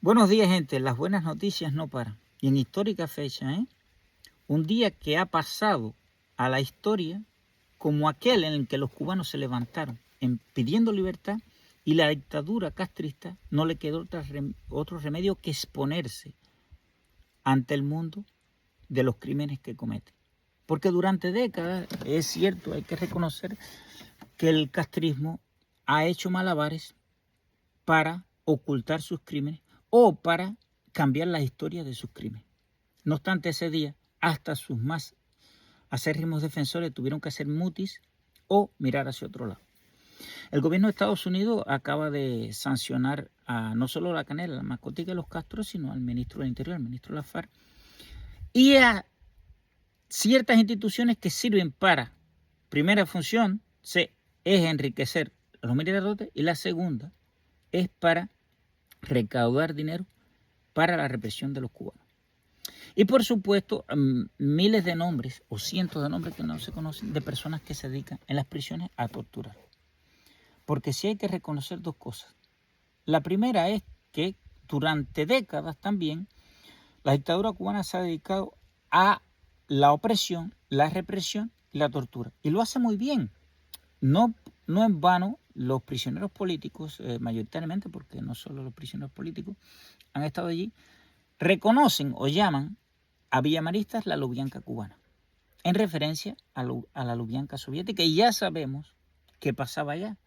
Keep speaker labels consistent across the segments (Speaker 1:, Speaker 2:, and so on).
Speaker 1: Buenos días, gente. Las buenas noticias no paran. Y en histórica fecha, un día que ha pasado a la historia como aquel en el que los cubanos se levantaron pidiendo libertad y la dictadura castrista no le quedó otro remedio que exponerse ante el mundo de los crímenes que comete. Porque durante décadas, es cierto, hay que reconocer que el castrismo ha hecho malabares para ocultar sus crímenes o para cambiar la historia de sus crímenes. No obstante, ese día, hasta sus más acérrimos defensores tuvieron que hacer mutis o mirar hacia otro lado. El gobierno de Estados Unidos acaba de sancionar a no solo la Canela, la mascotica de los Castro, sino al ministro del Interior, al ministro Lafar, y a ciertas instituciones que sirven para, primera función, es enriquecer a los militares, y la segunda es para recaudar dinero para la represión de los cubanos. Y por supuesto, miles de nombres o cientos de nombres que no se conocen de personas que se dedican en las prisiones a torturar. Porque sí hay que reconocer dos cosas. La primera es que durante décadas también la dictadura cubana se ha dedicado a la opresión, la represión y la tortura. Y lo hace muy bien. No en vano los prisioneros políticos, mayoritariamente, porque no solo los prisioneros políticos han estado allí, reconocen o llaman a villamaristas la Lubyanka cubana, en referencia a la Lubyanka soviética. Y ya sabemos qué pasaba allá,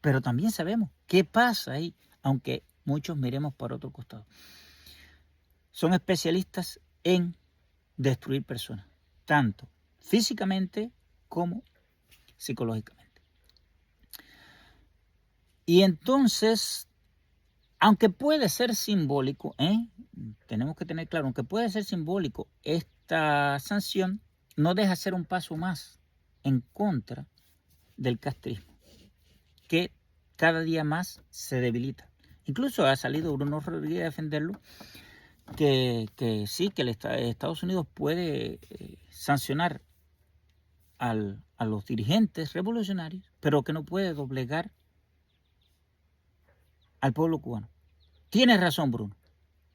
Speaker 1: pero también sabemos qué pasa ahí, aunque muchos miremos por otro costado. Son especialistas en destruir personas, tanto físicamente como psicológicamente. Y entonces, aunque puede ser simbólico, tenemos que tener claro, aunque puede ser simbólico, esta sanción no deja ser un paso más en contra del castrismo, que cada día más se debilita. Incluso ha salido Bruno Rodríguez a defenderlo, que sí, que Estados Unidos puede sancionar a los dirigentes revolucionarios, pero que no puede doblegar al pueblo cubano. Tiene razón, Bruno.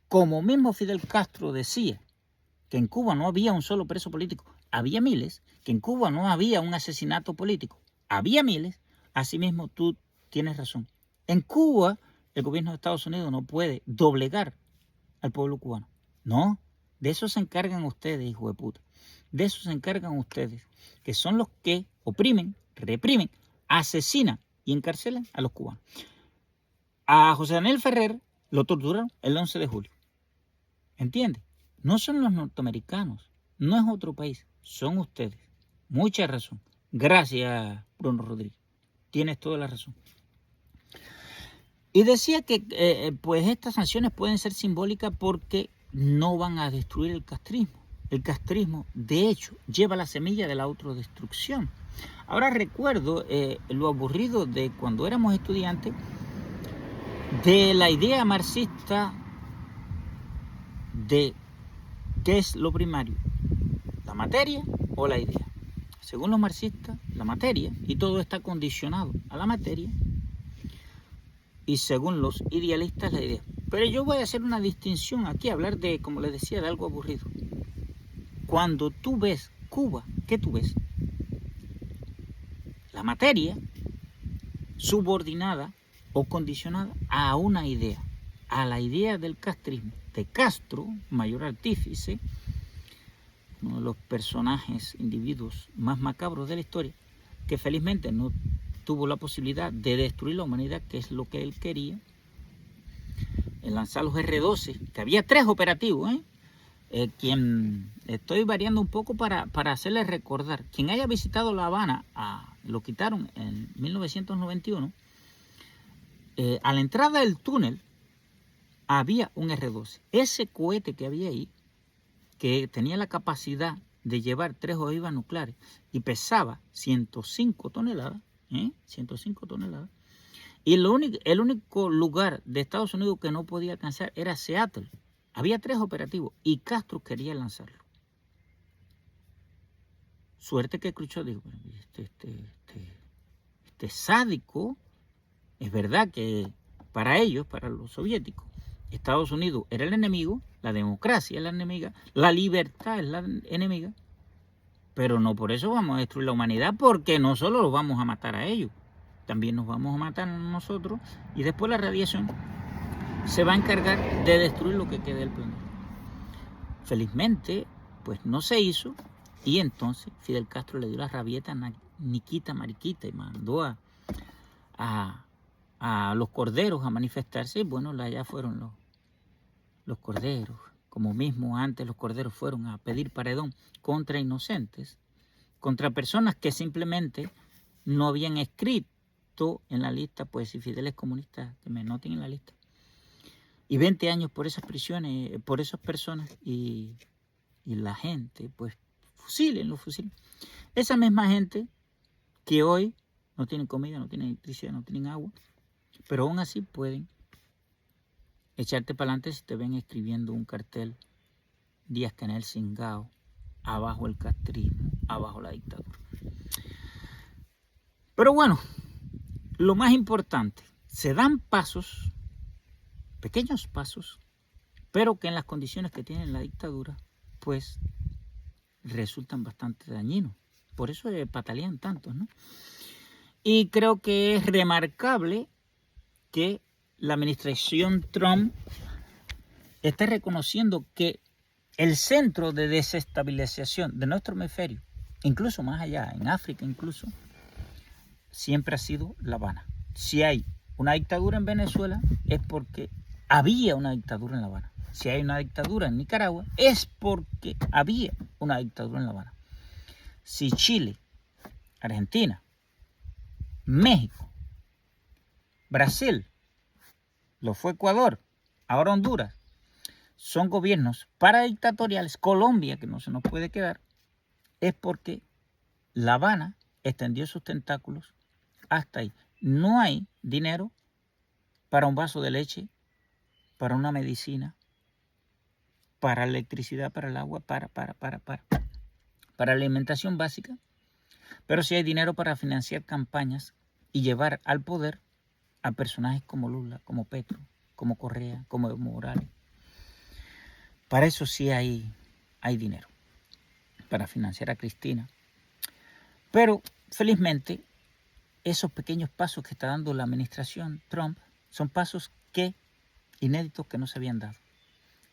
Speaker 1: Como mismo Fidel Castro decía que en Cuba no había un solo preso político, había miles, que en Cuba no había un asesinato político, había miles, asimismo tú tienes razón. En Cuba el gobierno de Estados Unidos no puede doblegar al pueblo cubano. No, de eso se encargan ustedes, hijo de puta. De eso se encargan ustedes, que son los que oprimen, reprimen, asesinan y encarcelan a los cubanos. A José Daniel Ferrer lo torturaron el 11 de julio. ¿Entiendes? No son los norteamericanos, no es otro país, son ustedes. Mucha razón. Gracias, Bruno Rodríguez. Tienes toda la razón. Y decía que pues estas sanciones pueden ser simbólicas porque no van a destruir el castrismo. El castrismo, de hecho, lleva la semilla de la autodestrucción. Ahora recuerdo lo aburrido de cuando éramos estudiantes de la idea marxista de qué es lo primario, la materia o la idea. Según los marxistas, la materia, y todo está condicionado a la materia, y según los idealistas, la idea. Pero yo voy a hacer una distinción aquí, hablar de, como les decía, de algo aburrido. Cuando tú ves Cuba, ¿qué tú ves? La materia subordinada o condicionada a una idea, a la idea del castrismo, de Castro, mayor artífice, uno de los personajes, individuos más macabros de la historia, que felizmente no tuvo la posibilidad de destruir la humanidad, que es lo que él quería, en lanzar los R-12, que había 3 operativos, quien estoy variando un poco para hacerles recordar, quien haya visitado La Habana, lo quitaron en 1991, a la entrada del túnel había un R-12. Ese cohete que había ahí, que tenía la capacidad de llevar 3 ojivas nucleares y pesaba 105 toneladas, 105 toneladas, y el único lugar de Estados Unidos que no podía alcanzar era Seattle. Había 3 operativos y Castro quería lanzarlo. Suerte que Khrushchev dijo, este sádico, es verdad que para ellos, para los soviéticos, Estados Unidos era el enemigo, la democracia es la enemiga, la libertad es la enemiga, pero no por eso vamos a destruir la humanidad, porque no solo los vamos a matar a ellos, también nos vamos a matar a nosotros, y después la radiación se va a encargar de destruir lo que quede del planeta. Felizmente, pues no se hizo, y entonces Fidel Castro le dio la rabieta a Nikita Mariquita y mandó a los corderos a manifestarse, y bueno, allá fueron los corderos, como mismo antes los corderos fueron a pedir paredón contra inocentes, contra personas que simplemente no habían escrito en la lista, pues si Fidel es comunista, que me noten en la lista. Y 20 años por esas prisiones, por esas personas, y la gente, pues los fusilen. Esa misma gente que hoy no tienen comida, no tienen electricidad, no tienen agua, pero aún así pueden echarte para adelante si te ven escribiendo un cartel: Díaz-Canel Cingao, abajo el castrismo, abajo la dictadura. Pero bueno, lo más importante, se dan pasos, pequeños pasos, pero que en las condiciones que tiene la dictadura, pues resultan bastante dañinos. Por eso patalean tanto, ¿no? Y creo que es remarcable que la administración Trump está reconociendo que el centro de desestabilización de nuestro hemisferio, incluso más allá, en África incluso, siempre ha sido La Habana. Si hay una dictadura en Venezuela, es porque había una dictadura en La Habana. Si hay una dictadura en Nicaragua, es porque había una dictadura en La Habana. Si Chile, Argentina, México, Brasil, lo fue Ecuador, ahora Honduras, son gobiernos paradictatoriales, Colombia, que no se nos puede quedar, es porque La Habana extendió sus tentáculos hasta ahí. No hay dinero para un vaso de leche, para una medicina, para electricidad, para el agua, para alimentación básica, pero sí hay dinero para financiar campañas y llevar al poder a personajes como Lula, como Petro, como Correa, como Evo Morales. Para eso sí hay dinero, para financiar a Cristina. Pero felizmente esos pequeños pasos que está dando la administración Trump son pasos inéditos que no se habían dado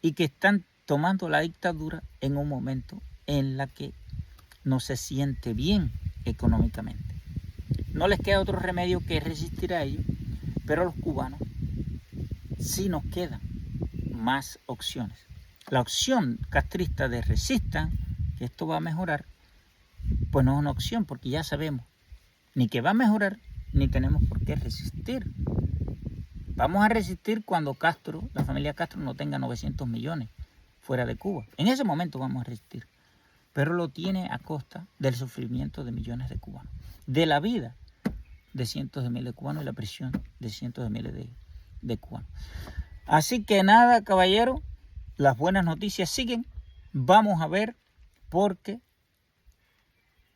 Speaker 1: y que están tomando la dictadura en un momento en la que no se siente bien económicamente. No les queda otro remedio que resistir a ello, pero a los cubanos sí nos quedan más opciones. La opción castrista de resistan, que esto va a mejorar, pues no es una opción, porque ya sabemos ni que va a mejorar, ni tenemos por qué resistir. Vamos a resistir cuando Castro, la familia Castro, no tenga 900 millones fuera de Cuba. En ese momento vamos a resistir. Pero lo tiene a costa del sufrimiento de millones de cubanos, de la vida de cientos de miles de cubanos y la prisión de cientos de miles de cubanos. Así que nada, caballero, las buenas noticias siguen. Vamos a ver, porque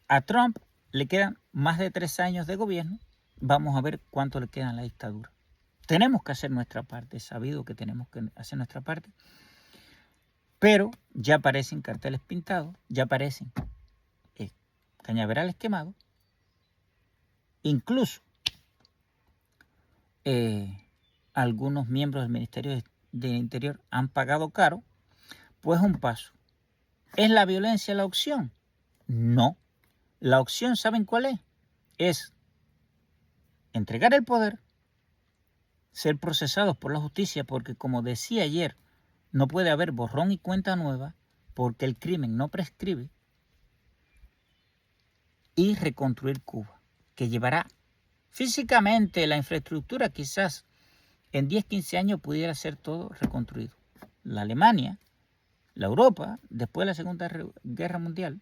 Speaker 1: a Trump le quedan más de 3 años de gobierno. Vamos a ver cuánto le queda en la dictadura. Tenemos que hacer nuestra parte, es sabido que tenemos que hacer nuestra parte, pero ya aparecen carteles pintados, ya aparecen cañaverales quemados, incluso algunos miembros del Ministerio del Interior han pagado caro. Pues un paso. ¿Es la violencia la opción? No. La opción, ¿saben cuál es? Es entregar el poder, ser procesados por la justicia, porque como decía ayer, no puede haber borrón y cuenta nueva, porque el crimen no prescribe, y reconstruir Cuba, que llevará físicamente la infraestructura, quizás en 10, 15 años pudiera ser todo reconstruido. La Alemania, la Europa, después de la Segunda Guerra Mundial,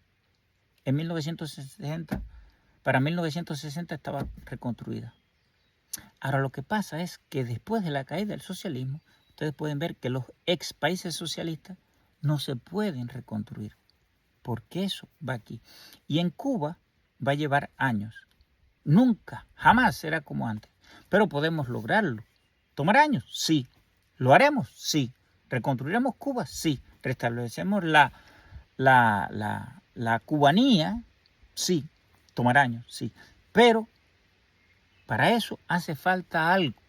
Speaker 1: en 1960, para 1960 estaba reconstruida. Ahora lo que pasa es que después de la caída del socialismo, ustedes pueden ver que los ex países socialistas no se pueden reconstruir, porque eso va aquí. Y en Cuba va a llevar años. Nunca, jamás será como antes, pero podemos lograrlo. ¿Tomará años? Sí, ¿Lo haremos? Sí. ¿Reconstruiremos Cuba? Sí. ¿Restablecemos la cubanía? Sí. ¿Tomará años? Sí. Pero para eso hace falta algo.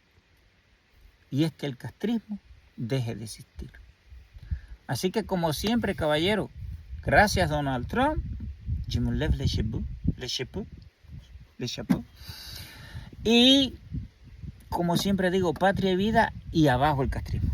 Speaker 1: Y es que el castrismo deje de existir. Así que como siempre, caballero, gracias Donald Trump. Je me lève les chapeaux. Y como siempre digo, patria y vida y abajo el castrismo.